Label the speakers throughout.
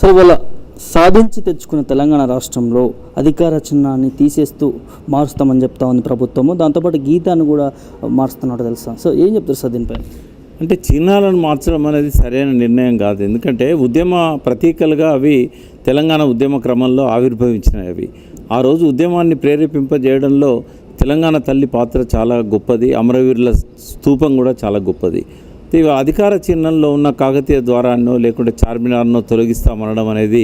Speaker 1: So ఇవాళ సాధించి తెచ్చుకున్న తెలంగాణ రాష్ట్రంలో అధికార చిహ్నాన్ని తీసేస్తూ మారుస్తామని చెప్తా ఉంది ప్రభుత్వము. దాంతోపాటు గీతాన్ని కూడా మారుస్తున్నట్టు తెలుసా. సో ఏం చెప్తారు సార్ దీనిపై?
Speaker 2: అంటే చిహ్నాలను మార్చడం అనేది సరైన నిర్ణయం కాదు. ఎందుకంటే ఉద్యమ ప్రతీకలుగా అవి తెలంగాణ ఉద్యమ క్రమంలో ఆవిర్భవించినవి. అవి ఆ రోజు ఉద్యమాన్ని ప్రేరేపింపజేయడంలో తెలంగాణ తల్లి పాత్ర చాలా గొప్పది. అమరవీరుల స్తూపం కూడా చాలా గొప్పది. అధికార చిహ్నంలో ఉన్న కాకతీయ ద్వారాన్నో లేకుంటే చార్మినార్నో తొలగిస్తామనడం అనేది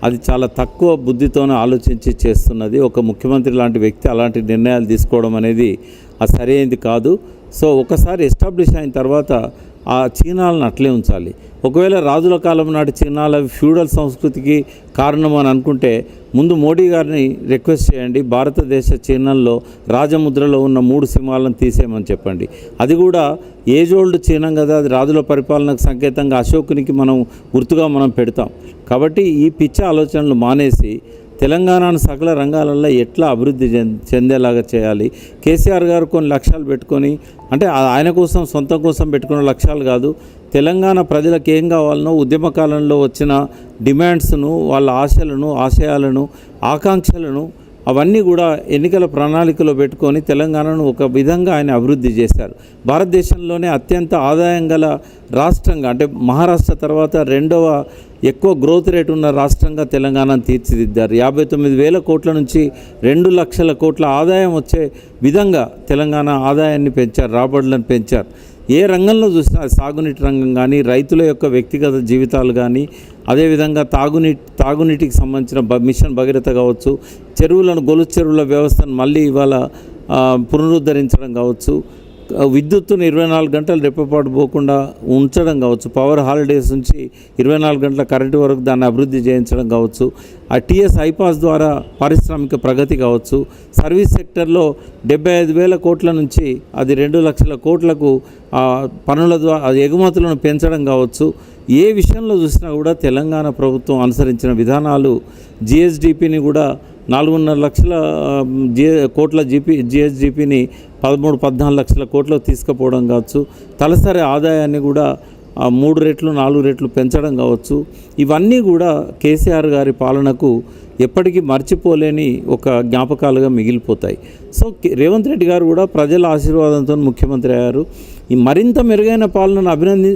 Speaker 2: అది చాలా తక్కువ బుద్ధితోనే ఆలోచించి చేస్తున్నది. ఒక ముఖ్యమంత్రి లాంటి వ్యక్తి అలాంటి నిర్ణయాలు తీసుకోవడం అనేది అది సరైనది కాదు. సో ఒకసారి ఎస్టాబ్లిష్ అయిన తర్వాత ఆ చిహ్నాలను అట్లే ఉంచాలి. ఒకవేళ రాజుల కాలం నాటి చిహ్నాలు ఫ్యూడల్ సంస్కృతికి కారణం అని అనుకుంటే ముందు మోడీ గారిని రిక్వెస్ట్ చేయండి, భారతదేశ చిహ్నంలో రాజముద్రలో ఉన్న 3 సింహాలను తీసేయమని చెప్పండి. అది కూడా ఏజ్ ఓల్డ్ చిహ్నం కదా, అది రాజుల పరిపాలనకు సంకేతంగా అశోకునికి గుర్తుగా మనం పెడతాం. కాబట్టి ఈ పిచ్చి ఆలోచనలు మానేసి తెలంగాణను సకల రంగాలలో ఎట్లా అభివృద్ధి చెందేలాగా చేయాలి. కేసీఆర్ గారు కొన్ని లక్ష్యాలు పెట్టుకొని, అంటే ఆయన కోసం సొంతం కోసం పెట్టుకున్న లక్ష్యాలు కాదు, తెలంగాణ ప్రజలకు ఏం కావాలనో ఉద్యమ కాలంలో వచ్చిన డిమాండ్స్ను, వాళ్ళ ఆశయాలను, ఆకాంక్షలను అవన్నీ కూడా ఎన్నికల ప్రణాళికలో పెట్టుకొని తెలంగాణను ఒక విధంగా ఆయన అభివృద్ధి చేశారు. భారతదేశంలోనే అత్యంత ఆదాయం గల రాష్ట్రంగా, అంటే మహారాష్ట్ర తర్వాత 2వ ఎక్కువ గ్రోత్ రేట్ ఉన్న రాష్ట్రంగా తెలంగాణను తీర్చిదిద్దారు. 59,000 కోట్ల నుంచి 2 లక్షల కోట్ల ఆదాయం వచ్చే విధంగా తెలంగాణ ఆదాయాన్ని పెంచారు, రాబడులను పెంచారు. ఏ రంగంలో చూసినా సాగునీటి రంగం కానీ, రైతుల యొక్క వ్యక్తిగత జీవితాలు కానీ, అదేవిధంగా తాగునీటికి సంబంధించిన మిషన్ భగీరథ కావచ్చు, గొలుసు చెరువుల వ్యవస్థను మళ్ళీ ఇవాళ పునరుద్ధరించడం కావచ్చు, విద్యుత్తును 24 గంటలు రెప్పపాటు పోకుండా ఉంచడం కావచ్చు, పవర్ హాలిడేస్ నుంచి 24 గంటల కరెంటు వరకు దాన్ని అభివృద్ధి చేయించడం కావచ్చు, ఆ టీఎస్ ఐపాస్ ద్వారా పారిశ్రామిక ప్రగతి కావచ్చు, సర్వీస్ సెక్టర్లో 75,000 కోట్ల నుంచి అది 2 లక్షల కోట్లకు పనుల ద్వారా ఎగుమతులను పెంచడం కావచ్చు. ఏ విషయంలో చూసినా కూడా తెలంగాణ ప్రభుత్వం అనుసరించిన విధానాలు జిఎస్డిపిని కూడా 4.5 లక్షల కోట్ల జిఎస్డిపిని 13-14 లక్షల కోట్లకు తీసుకుపోవడం కావచ్చు, తలసరి ఆదాయాన్ని కూడా 3 రెట్లు 4 రెట్లు పెంచడం కావచ్చు. ఇవన్నీ కూడా కేసీఆర్ గారి పాలనకు ఎప్పటికీ మర్చిపోలేని ఒక జ్ఞాపకాలుగా మిగిలిపోతాయి. సో రేవంత్ రెడ్డి గారు కూడా ప్రజల ఆశీర్వాదంతో ముఖ్యమంత్రి అయ్యారు. ఈ మరింత మెరుగైన పాలనను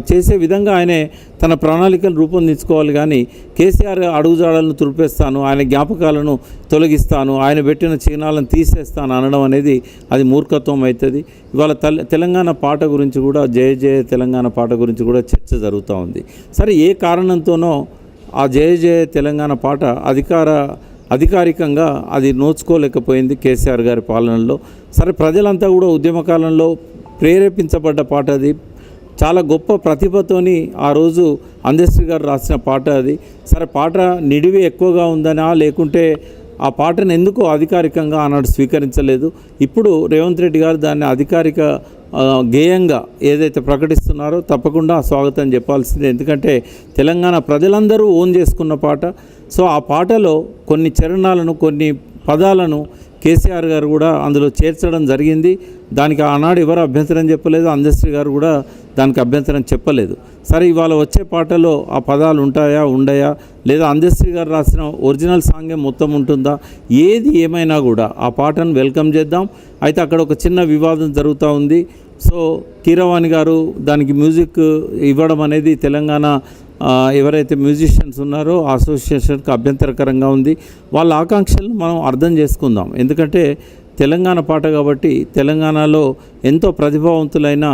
Speaker 2: చేసే విధంగా ఆయనే తన ప్రణాళికలు రూపొందించుకోవాలి. కానీ కేసీఆర్ అడుగుజాడలను తుడిపేస్తాను, ఆయన జ్ఞాపకాలను తొలగిస్తాను, ఆయన పెట్టిన చిహ్నాలను తీసేస్తాను అనడం అనేది అది మూర్ఖత్వం అవుతుంది. ఇవాళ తెలంగాణ పాట గురించి కూడా, జయ జయ తెలంగాణ పాట గురించి కూడా చర్చ జరుగుతూ ఉంది. సరే, ఏ కారణంతోనో ఆ జయ జయ తెలంగాణ పాట అధికారికంగా అది నోచుకోలేకపోయింది కేసీఆర్ గారి పాలనలో. సరే, ప్రజలంతా కూడా ఉద్యమకాలంలో ప్రేరేపించబడ్డ పాట అది. చాలా గొప్ప ప్రతిభతోని ఆ రోజు అందశ్రీ గారు రాసిన పాట అది. సరే, పాట నిడివి ఎక్కువగా ఉందనా, లేకుంటే ఆ పాటను ఎందుకు అధికారికంగా ఆనాడు స్వీకరించలేదు. ఇప్పుడు రేవంత్ రెడ్డి గారు దాన్ని అధికారిక గేయంగా ఏదైతే ప్రకటిస్తున్నారో తప్పకుండా స్వాగతం చెప్పాల్సిందే. ఎందుకంటే తెలంగాణ ప్రజలందరూ ఓన్ చేసుకున్న పాట. సో ఆ పాటలో కొన్ని చరణాలను, కొన్ని పదాలను కేసీఆర్ గారు కూడా అందులో చేర్చడం జరిగింది. దానికి ఆనాడు ఎవరు అభ్యంతరం చెప్పలేదు, అందశ్రీ గారు కూడా దానికి అభ్యంతరం చెప్పలేదు. సరే, ఇవాళ వచ్చే పాటలో ఆ పదాలు ఉంటాయా, ఉండయా, లేదా అందశ్రీ గారు రాసిన ఒరిజినల్ సాంగే మొత్తం ఉంటుందా, ఏది ఏమైనా కూడా ఆ పాటను వెల్కమ్ చేద్దాం. అయితే అక్కడ ఒక చిన్న వివాదం జరుగుతూ ఉంది. సో కీరవాణి గారు దానికి మ్యూజిక్ ఇవ్వడం అనేది తెలంగాణ ఎవరైతే మ్యూజిషియన్స్ ఉన్నారో అసోసియేషన్కి అభ్యంతరకరంగా ఉంది. వాళ్ళ ఆకాంక్షలను మనం అర్థం చేసుకుందాం. ఎందుకంటే తెలంగాణ పాట కాబట్టి తెలంగాణలో ఎంతో ప్రతిభావంతులైన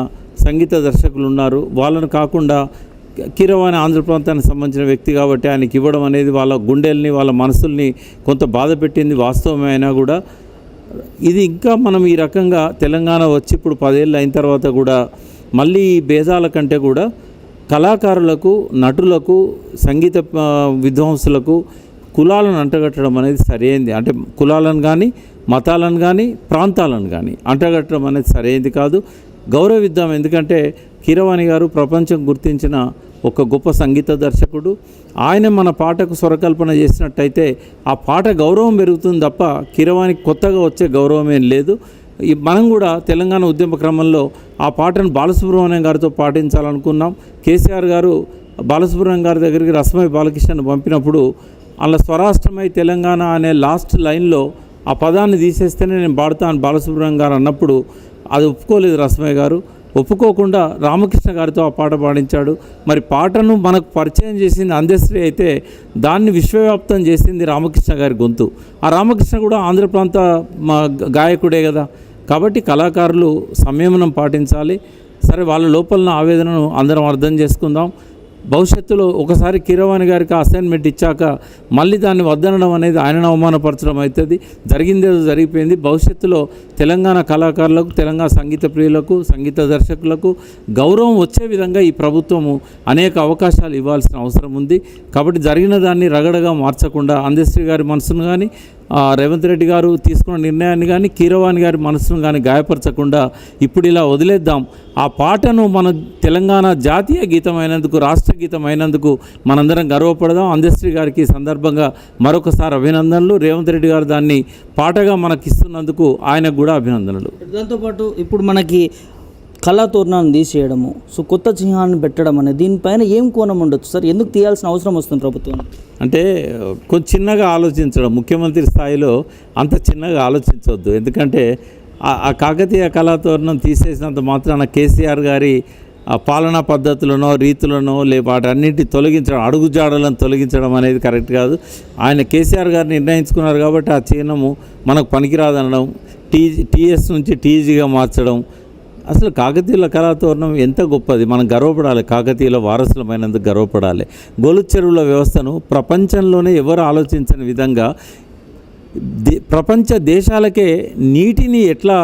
Speaker 2: సంగీత దర్శకులు ఉన్నారు. వాళ్ళను కాకుండా కీరవాణి ఆంధ్ర ప్రాంతానికి సంబంధించిన వ్యక్తి కాబట్టి ఆయనకి ఇవ్వడం అనేది వాళ్ళ గుండెల్ని, వాళ్ళ మనసుల్ని కొంత బాధ పెట్టింది వాస్తవమే. అయినా కూడా ఇది ఇంకా మనం ఈ రకంగా తెలంగాణ వచ్చి ఇప్పుడు 10 ఏళ్ళు అయిన తర్వాత కూడా మళ్ళీ ఈ భేదాల కంటే కూడా కళాకారులకు, నటులకు, సంగీత విద్వాంసులకు కులాలను అంటగట్టడం అనేది సరైనది. అంటే కులాలను కానీ, మతాలను కానీ, ప్రాంతాలను కానీ అంటగట్టడం అనేది సరైనది కాదు. గౌరవిద్దాం. ఎందుకంటే కీరవాణి గారు ప్రపంచం గుర్తించిన ఒక గొప్ప సంగీత దర్శకుడు. ఆయన మన పాటకు స్వరకల్పన చేసినట్టయితే ఆ పాట గౌరవం పెరుగుతుంది తప్ప కీరవాణికి కొత్తగా వచ్చే గౌరవం ఏం లేదు. మనం కూడా తెలంగాణ ఉద్యమ క్రమంలో ఆ పాటను బాలసుబ్రహ్మణ్యం గారితో పాటించాలనుకున్నాం. కేసీఆర్ గారు బాలసుబ్రహ్మణ్యం గారి దగ్గరికి రసమై బాలకృష్ణను పంపినప్పుడు అలా స్వరాష్ట్రమై తెలంగాణ అనే లాస్ట్ లైన్లో ఆ పదాన్ని తీసేస్తేనే నేను పాడతాను బాలసుబ్రహ్మణ్యం గారు అన్నప్పుడు అది ఒప్పుకోలేదు రసమయ్య గారు. ఒప్పుకోకుండా రామకృష్ణ గారితో ఆ పాట పాడించాడు. మరి పాటను మనకు పరిచయం చేసింది అందశ్రీ అయితే దాన్ని విశ్వవ్యాప్తం చేసింది రామకృష్ణ గారి గొంతు. ఆ రామకృష్ణ కూడా ఆంధ్ర ప్రాంత గాయకుడే కదా. కాబట్టి కళాకారులు సంయమనం పాటించాలి. సరే, వాళ్ళ లోపల ఆవేదనను అందరం అర్థం చేసుకుందాం. భవిష్యత్తులో ఒకసారి కీరవాణి గారికి అసైన్మెంట్ ఇచ్చాక మళ్ళీ దాన్ని వద్దనడం అనేది ఆయనను అవమానపరచడం అవుతుంది. జరిగిందేదో జరిగిపోయింది. భవిష్యత్తులో తెలంగాణ కళాకారులకు, తెలంగాణ సంగీత ప్రియులకు, సంగీత దర్శకులకు గౌరవం వచ్చే విధంగా ఈ ప్రభుత్వము అనేక అవకాశాలు ఇవ్వాల్సిన అవసరం ఉంది. కాబట్టి జరిగిన దాన్ని రగడగా మార్చకుండా అందశ్రీ గారి మనసును కానీ, రేవంత్ రెడ్డి గారు తీసుకున్న నిర్ణయాన్ని కానీ, కీరవాణి గారి మనసును కానీ గాయపరచకుండా ఇప్పుడు ఇలా వదిలేద్దాం. ఆ పాటను మన తెలంగాణ జాతీయ గీతం అయినందుకు, రాష్ట్ర గీతం అయినందుకు మనందరం గర్వపడదాం. అందశ్రీ గారికి సందర్భంగా మరొకసారి అభినందనలు. రేవంత్ రెడ్డి గారు దాన్ని పాటగా మనకి ఇస్తున్నందుకు ఆయనకు కూడా అభినందనలు.
Speaker 1: దాంతోపాటు ఇప్పుడు మనకి కళాతోరణాన్ని తీసేయడము, సో కొత్త చిహ్నాన్ని పెట్టడం అనేది దీనిపైన ఏం కోణం ఉండొచ్చు సార్? ఎందుకు తీయాల్సిన అవసరం వస్తుంది ప్రభుత్వం?
Speaker 2: అంటే కొంచెం చిన్నగా ఆలోచించడం, ముఖ్యమంత్రి స్థాయిలో అంత చిన్నగా ఆలోచించవద్దు. ఎందుకంటే ఆ కాకతీయ కళాతోరణం తీసేసినంత మాత్రాన కేసీఆర్ గారి పాలనా పద్ధతులను, రీతులను వాటన్నింటినీ తొలగించడం, అడుగుజాడలను తొలగించడం అనేది కరెక్ట్ కాదు. ఆయన కేసీఆర్ గారు నిర్ణయించుకున్నారు కాబట్టి ఆ చిహ్నము మనకు పనికిరాదనడం, టీఎస్ నుంచి టీజీగా మార్చడం. అసలు కాకతీయుల కళాతోరణం ఎంత గొప్పది, మనం గర్వపడాలి. కాకతీయుల వారసులమైనందుకు గర్వపడాలి. గొలుసు చెరువుల వ్యవస్థను ప్రపంచంలోనే ఎవరు ఆలోచించని విధంగా ప్రపంచ దేశాలకే నీటిని ఎట్లా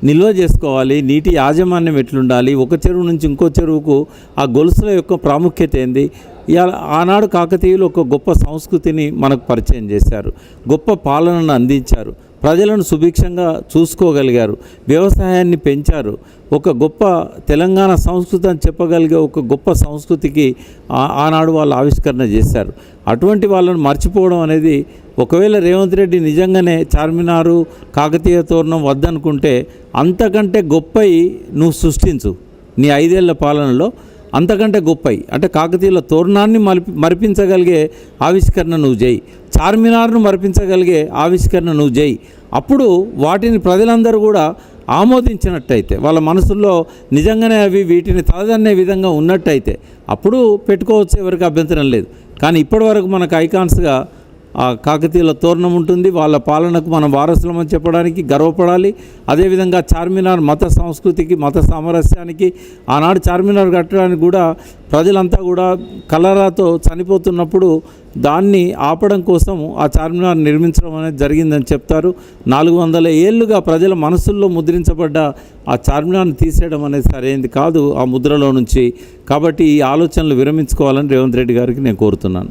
Speaker 2: నిల్వ చేసుకోవాలి, నీటి యాజమాన్యం ఎట్లుండాలి, ఒక చెరువు నుంచి ఇంకో చెరువుకు ఆ గొలుసుల యొక్క ప్రాముఖ్యత ఏంది. ఆనాడు కాకతీయులు ఒక గొప్ప సంస్కృతిని మనకు పరిచయం చేశారు, గొప్ప పాలనను అందించారు, ప్రజలను సుభిక్షంగా చూసుకోగలిగారు, వ్యవసాయాన్ని పెంచారు. ఒక గొప్ప తెలంగాణ సంస్కృతి అని చెప్పగలిగే ఒక గొప్ప సంస్కృతికి ఆనాడు వాళ్ళు ఆవిష్కరణ చేశారు. అటువంటి వాళ్ళను మర్చిపోవడం అనేది, ఒకవేళ రేవంత్ రెడ్డి నిజంగానే చార్మినారు, కాకతీయ తోరణం వద్దనుకుంటే అంతకంటే గొప్పయి నువ్వు సృష్టించు. నీ 5 ఏళ్ల పాలనలో అంతకంటే గొప్పయి అంటే కాకతీయుల తోరణాన్ని మరిపించగలిగే ఆవిష్కరణ నువ్వు చేయి, చార్మినార్ను మరిపించగలిగే ఆవిష్కరణ నువ్వు చేయి. అప్పుడు వాటిని ప్రజలందరూ కూడా ఆమోదించినట్టయితే, వాళ్ళ మనసుల్లో నిజంగానే అవి వీటిని తలదన్నే విధంగా ఉన్నట్టయితే అప్పుడు పెట్టుకోవచ్చు, ఎవరికి అభ్యంతరం లేదు. కానీ ఇప్పటివరకు మనకు ఐకాన్స్గా కాకతీయుల తోరణం ఉంటుంది. వాళ్ళ పాలనకు మనం వారసులమని చెప్పడానికి గర్వపడాలి. అదేవిధంగా చార్మినార్ మత సంస్కృతికి, మత సామరస్యానికి, ఆనాడు చార్మినార్ కట్టడానికి కూడా ప్రజలంతా కూడా కలరాతో చనిపోతున్నప్పుడు దాన్ని ఆపడం కోసం ఆ చార్మినార్ నిర్మించడం అనేది జరిగిందని చెప్తారు. 400 ఏళ్ళుగా ప్రజల మనసుల్లో ముద్రించబడ్డ ఆ చార్మినార్ని తీసేయడం అనేది సరైనది కాదు ఆ ముద్రలో నుంచి. కాబట్టి ఈ ఆలోచనలు విరమించుకోవాలని రేవంత్ రెడ్డి గారికి నేను కోరుతున్నాను.